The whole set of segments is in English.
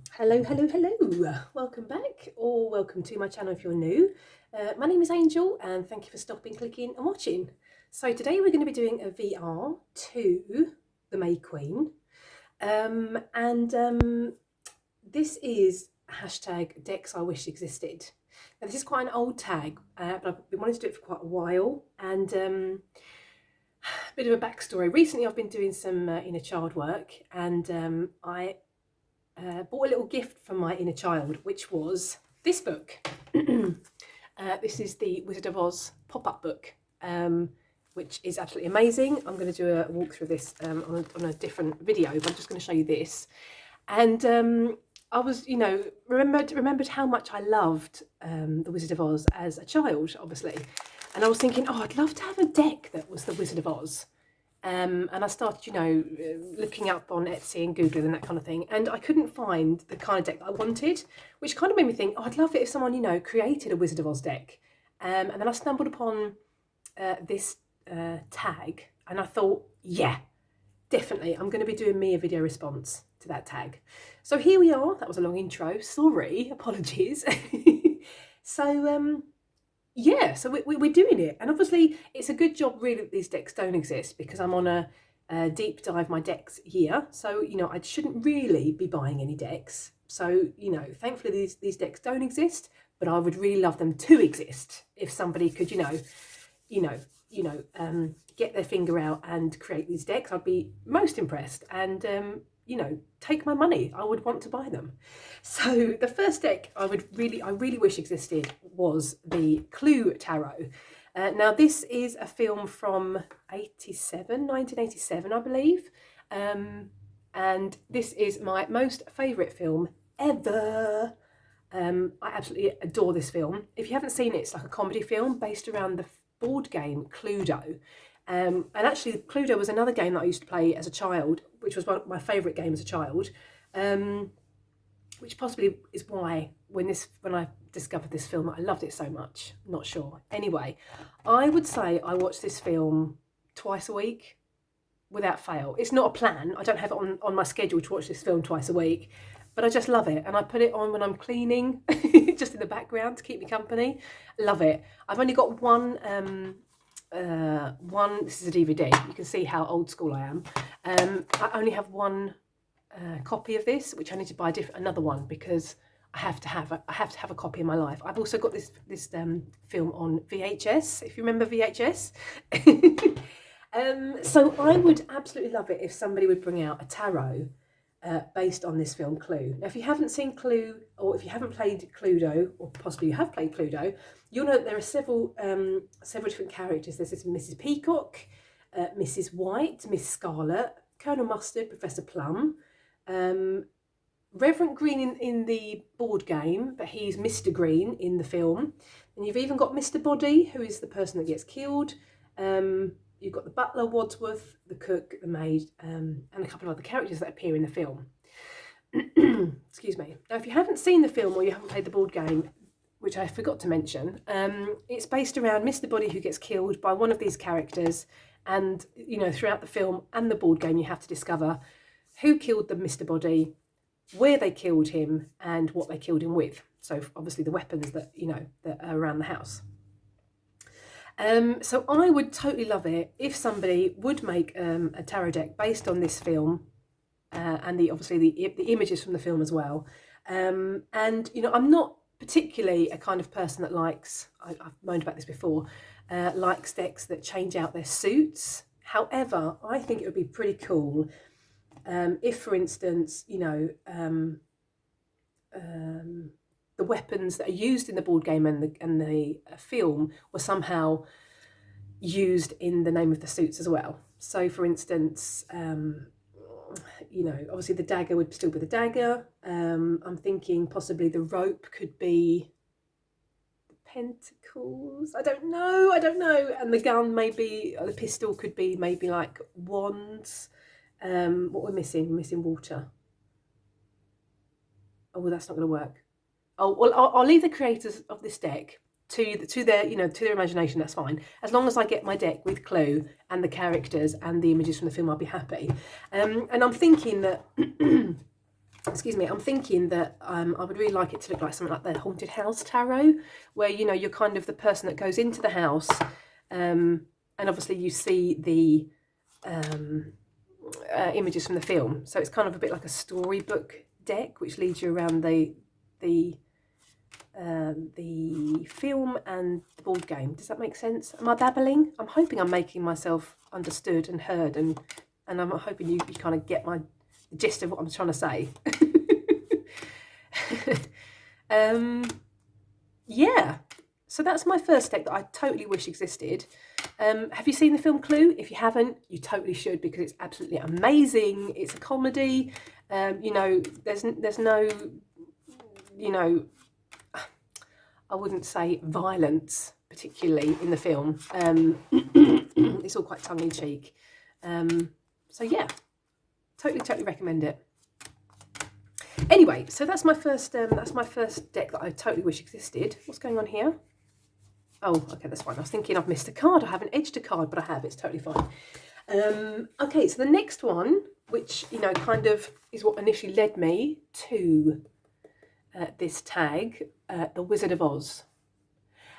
Hello, hello, hello. Welcome back, or welcome to my channel if you're new. My name is Angel, and thank you for stopping, clicking, and watching. So today we're going to be doing a VR to the May Queen, and this is hashtag decks I wish existed. Now this is quite an old tag, but I've been wanting to do it for quite a while, and a bit of a backstory. Recently, I've been doing some inner child work, and I bought a little gift from my inner child, which was this book. This is the Wizard of Oz pop-up book, which is absolutely amazing. I'm going to do a walkthrough of this on a different video, but I'm just going to show you this. And I was, remembered how much I loved the Wizard of Oz as a child, obviously. And I was thinking, oh, I'd love to have a deck that was the Wizard of Oz. And I started, looking up on Etsy and Googling and that kind of thing. And I couldn't find the kind of deck that I wanted, which kind of made me think, oh, I'd love it if someone, created a Wizard of Oz deck. And then I stumbled upon this tag, and I thought, yeah, definitely, I'm going to be doing me a video response to that tag. So here we are. That was a long intro. Sorry, apologies. So, yeah, so we're doing it. And obviously, it's a good job really that these decks don't exist, because I'm on a deep dive my decks here. So, I shouldn't really be buying any decks. So, thankfully these decks don't exist, but I would really love them to exist if somebody could, get their finger out and create these decks. I'd be most impressed. And, take my money. I would want to buy them. So the first deck I really wish existed was the Clue Tarot. Now this is a film from 1987, I believe. And this is my most favourite film ever. I absolutely adore this film. If you haven't seen it, it's like a comedy film based around the board game Cluedo. And actually, Cluedo was another game that I used to play as a child, which was one of my favourite games as a child, which possibly is why when I discovered this film, I loved it so much. Not sure. Anyway, I would say I watch this film twice a week without fail. It's not a plan. I don't have it on my schedule to watch this film twice a week, but I just love it. And I put it on when I'm cleaning, just in the background to keep me company. Love it. I've only got one, this is a DVD. You can see how old school I am. I only have one copy of this, which I need to buy another one, because I have to have a copy in my life. I've also got this film on VHS, if you remember VHS. So I would absolutely love it if somebody would bring out a tarot based on this film Clue. Now, if you haven't seen Clue, or if you haven't played Cluedo, or possibly you have played Cluedo, you'll know that there are several different characters. There's this Mrs. Peacock, Mrs. White, Miss Scarlet, Colonel Mustard, Professor Plum, Reverend Green in the board game, but he's Mr. Green in the film. And you've even got Mr. Body, who is the person that gets killed. You've got the butler, Wadsworth, the cook, the maid, and a couple of other characters that appear in the film. Excuse me. Now, if you haven't seen the film or you haven't played the board game, which I forgot to mention, it's based around Mr. Body, who gets killed by one of these characters. And, throughout the film and the board game, you have to discover who killed the Mr. Body, where they killed him, and what they killed him with. So, obviously, the weapons that, that are around the house. So I would totally love it if somebody would make a tarot deck based on this film, and obviously the images from the film as well. And I'm not particularly a kind of person that likes, I've moaned about this before, likes decks that change out their suits. However, I think it would be pretty cool if, for instance, the weapons that are used in the board game and the film were somehow used in the name of the suits as well. So, for instance, obviously the dagger would still be the dagger. I'm thinking possibly the rope could be the pentacles. I don't know. And the gun maybe, or the pistol could be maybe like wands. What we're missing? We're missing water. Oh, well, that's not going to work. Oh, well, I'll leave the creators of this deck to their imagination. That's fine, as long as I get my deck with Clue and the characters and the images from the film. I'll be happy. And I'm thinking that excuse me, I'm thinking that I would really like it to look like something like the Haunted House Tarot, where, you know, you're kind of the person that goes into the house, and obviously you see the images from the film. So it's kind of a bit like a storybook deck, which leads you around the film and the board game. Does that make sense? Am I babbling? I'm hoping I'm making myself understood and heard, and I'm hoping you kind of get the gist of what I'm trying to say. Yeah, so that's my first deck that I totally wish existed. Have you seen the film Clue? If you haven't, you totally should, because it's absolutely amazing. It's a comedy. You know, there's no, you know, I wouldn't say violence particularly in the film. It's all quite tongue-in-cheek. So yeah, totally recommend it. Anyway, so that's my first deck that I totally wish existed. What's going on here? Oh, okay, that's fine. I was thinking I've missed a card. I haven't edged a card, but I have. It's totally fine. Okay, so the next one, which, you know, kind of is what initially led me to this tag, the Wizard of Oz.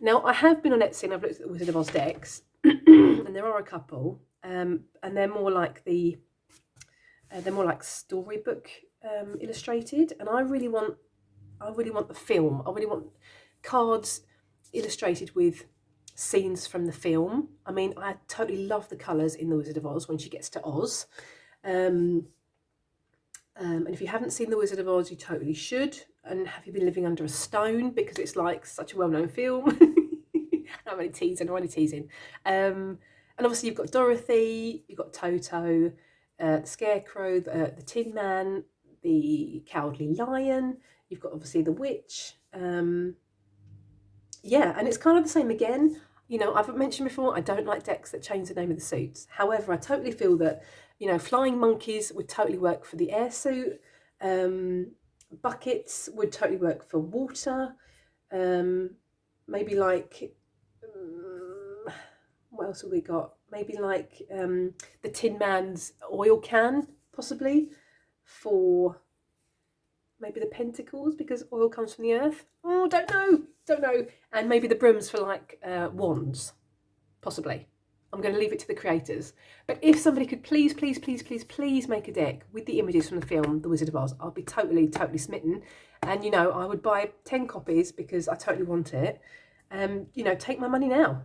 Now, I have been on Etsy and I've looked at the Wizard of Oz decks, and there are a couple, and they're more like storybook illustrated, and I really want the film. I really want cards illustrated with scenes from the film. I mean, I totally love the colours in the Wizard of Oz when she gets to Oz. And if you haven't seen the Wizard of Oz, you totally should. And have you been living under a stone, because it's like such a well-known film? I'm only teasing. And obviously you've got Dorothy, you've got Toto, the Scarecrow, the Tin Man, the Cowardly Lion. You've got obviously the Witch. Yeah, and it's kind of the same again. You know, I've mentioned before, I don't like decks that change the name of the suits. However, I totally feel that, you know, flying monkeys would totally work for the air suit. Buckets would totally work for water. Maybe like, what else have we got? Maybe like the Tin Man's oil can, possibly, for maybe the pentacles, because oil comes from the earth. Oh, don't know. And maybe the brooms for like wands, possibly. I'm going to leave it to the creators. But if somebody could please make a deck with the images from the film The Wizard of Oz, I'll be totally smitten. And, you know, I would buy 10 copies because I totally want it. You know, take my money now.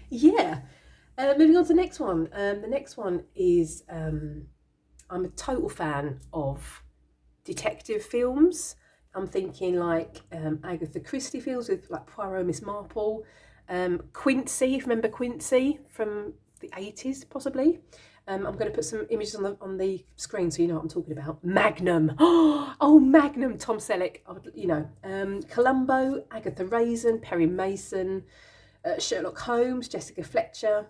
Yeah. Moving on to the next one. The next one is, I'm a total fan of detective films. I'm thinking like Agatha Christie films with like Poirot, Miss Marple, Quincy, if you remember Quincy from the 80s, possibly. I'm going to put some images on the screen so you know what I'm talking about. Magnum. Oh, Magnum, Tom Selleck. You know, Columbo, Agatha Raisin, Perry Mason, Sherlock Holmes, Jessica Fletcher,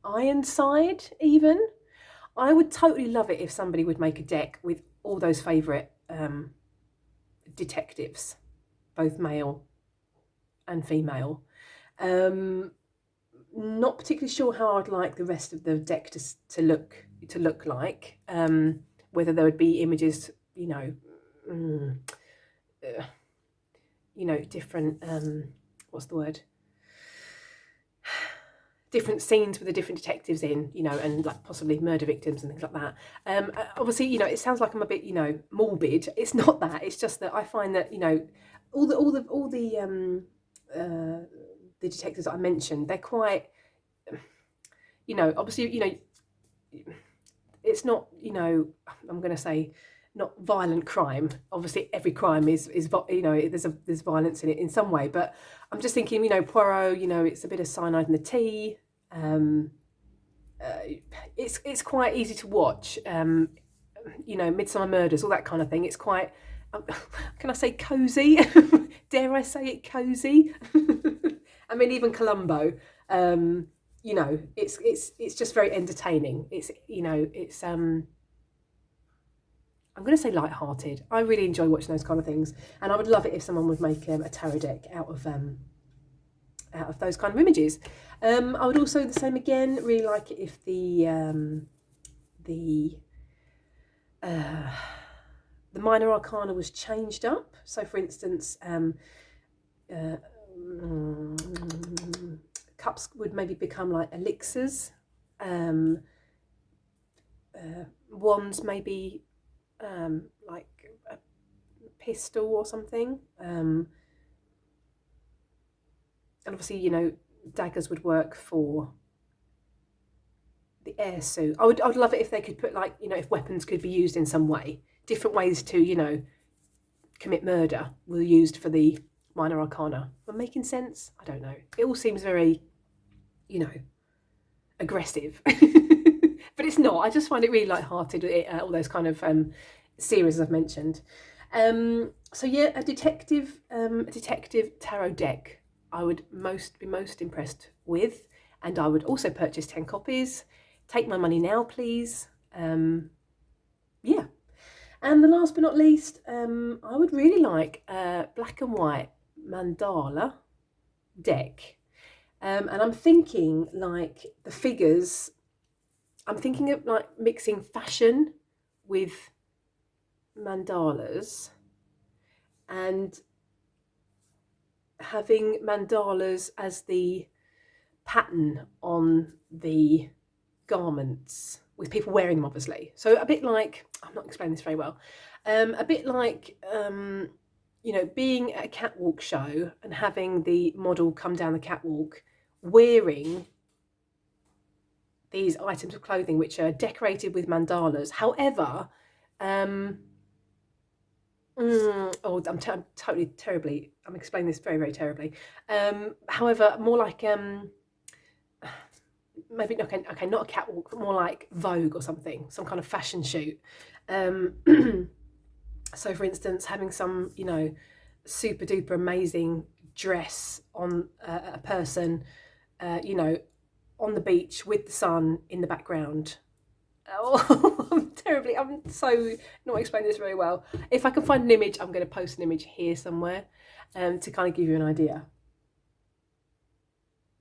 Ironside, even. I would totally love it if somebody would make a deck with all those favourite detectives, both male and female. Not particularly sure how I'd like the rest of the deck to look like. Whether there would be images, you know, different. What's the word? Different scenes with the different detectives in, you know, and like possibly murder victims and things like that. Obviously, you know, it sounds like I'm a bit, you know, morbid. It's not that. It's just that I find that, you know, all the detectives that I mentioned, they're quite, you know, obviously, you know, it's not, you know, I'm going to say not violent crime. Obviously, every crime is you know, there's violence in it in some way. But I'm just thinking, you know, Poirot, you know, it's a bit of cyanide in the tea. It's quite easy to watch. You know, Midsummer Murders, all that kind of thing. It's quite, can I say cozy? Dare I say it, cozy? I mean, even Columbo. You know, it's just very entertaining. It's, you know, it's I'm going to say light-hearted. I really enjoy watching those kind of things, and I would love it if someone would make a tarot deck out of out of those kind of images. I would also, the same again, really like it if the minor arcana was changed up. So, for instance, cups would maybe become like elixirs. Wands maybe like a pistol or something. And obviously, you know, daggers would work for the air suit. I would love it if they could put, like, you know, if weapons could be used in some way. Different ways to, you know, commit murder were used for the minor arcana. Am I making sense? I don't know. It all seems very, you know, aggressive. But it's not. I just find it really light-hearted, all those kind of series I've mentioned. So yeah, a detective tarot deck I would be most impressed with, and I would also purchase 10 copies. Take my money now, please. Yeah. And the last but not least, I would really like a black and white mandala deck. And I'm thinking like the figures, I'm thinking of like mixing fashion with mandalas and having mandalas as the pattern on the garments, with people wearing them, obviously. So a bit like, I'm not explaining this very well, a bit like, you know, being at a catwalk show and having the model come down the catwalk wearing these items of clothing which are decorated with mandalas. However, I'm totally terribly, I'm explaining this very, very terribly. However, more like, maybe, okay, not a catwalk, but more like Vogue or something, some kind of fashion shoot. So for instance, having some, you know, super duper amazing dress on a person, you know, on the beach with the sun in the background. Oh, I'm so not explaining this very well. If I can find an image, I'm going to post an image here somewhere to kind of give you an idea.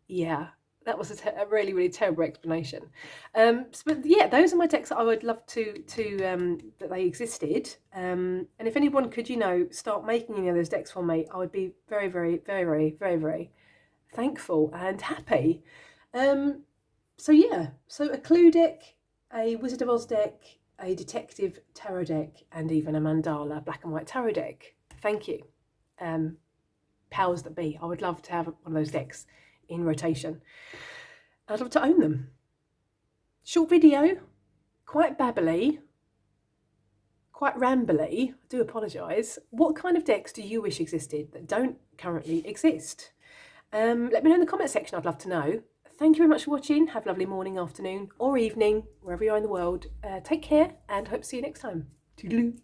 Yeah, that was a really, really terrible explanation. But yeah, those are my decks that I would love to that they existed. And if anyone could, you know, start making any of those decks for me, I would be very, very, very, very, very, very thankful and happy. So yeah, so a Clue deck, a Wizard of Oz deck, a Detective Tarot deck, and even a Mandala black and white tarot deck. Thank you. Powers that be. I would love to have one of those decks in rotation. I'd love to own them. Short video, quite babbly, quite rambly. I do apologise. What kind of decks do you wish existed that don't currently exist? Let me know in the comment section. I'd love to know. Thank you very much for watching. Have a lovely morning, afternoon, or evening, wherever you are in the world. Take care, and hope to see you next time. Toodaloo.